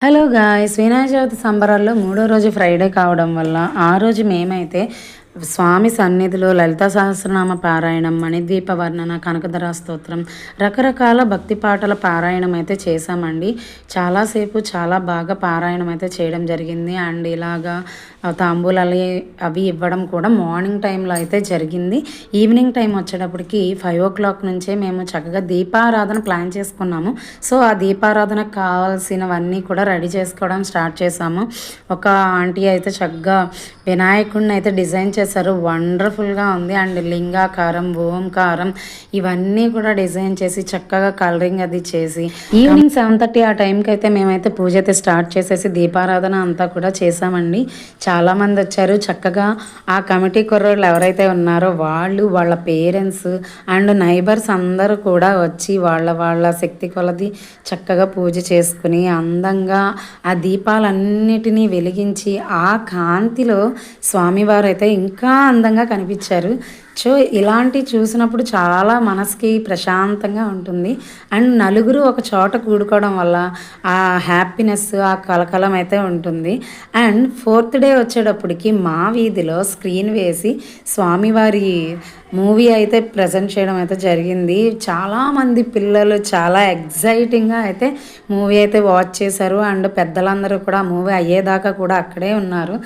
Hello guys! Vinayaka Chavithi సంబరాల్లో మూడో రోజు ఫ్రైడే కావడం వల్ల, ఆ రోజు మేమైతే స్వామి సన్నిధిలో లలితా సహస్రనామ పారాయణం, మణిద్వీప వర్ణన, కనకధర స్తోత్రం, రకరకాల భక్తి పాటల పారాయణం అయితే చేశామండి. చాలాసేపు చాలా బాగా పారాయణం అయితే చేయడం జరిగింది. అండ్ ఇలాగా తాంబూలాలు అవి ఇవ్వడం కూడా మార్నింగ్ టైంలో అయితే జరిగింది. ఈవినింగ్ టైం వచ్చేటప్పటికి 5 o'clock నుంచే మేము చక్కగా దీపారాధన ప్లాన్ చేసుకున్నాము. సో ఆ దీపారాధనకు కావాల్సినవన్నీ కూడా రెడీ చేసుకోవడం స్టార్ట్ చేసాము. ఒక ఆంటీ అయితే చక్కగా వినాయకుడిని అయితే డిజైన్ చేశారు. వండర్ఫుల్గా ఉంది. అండ్ లింగాకారం, ఓంకారం ఇవన్నీ కూడా డిజైన్ చేసి చక్కగా కలరింగ్ అది చేసి ఈవినింగ్ 7:30 ఆ టైంకి అయితే మేమైతే పూజ అయితే స్టార్ట్ చేసేసి దీపారాధన అంతా కూడా చేసామండి. చాలామంది వచ్చారు. చక్కగా ఆ కమిటీ కుర్రోళ్ళు ఎవరైతే ఉన్నారో వాళ్ళు, వాళ్ళ పేరెంట్స్ అండ్ నైబర్స్ అందరూ కూడా వచ్చి వాళ్ళ శక్తి కొలది చక్కగా పూజ చేసుకుని అందంగా ఆ దీపాలన్నిటినీ వెలిగించి ఆ కాంతిలో స్వామివారు అయితే ఇంకా అందంగా కనిపించారు. సో ఇలాంటి చూసినప్పుడు చాలా మనసుకి ప్రశాంతంగా ఉంటుంది. అండ్ నలుగురు ఒక చోట కూడుకోవడం వల్ల ఆ హ్యాపీనెస్, ఆ కలకలం అయితే ఉంటుంది. అండ్ 4th డే వచ్చేటప్పటికి మా వీధిలో స్క్రీన్ వేసి స్వామివారి మూవీ అయితే ప్రజెంట్ చేయడం అయితే జరిగింది. చాలామంది పిల్లలు చాలా ఎగ్జైటింగ్గా అయితే మూవీ అయితే వాచ్ చేశారు. అండ్ పెద్దలందరూ కూడా మూవీ అయ్యేదాకా కూడా అక్కడే ఉన్నారు.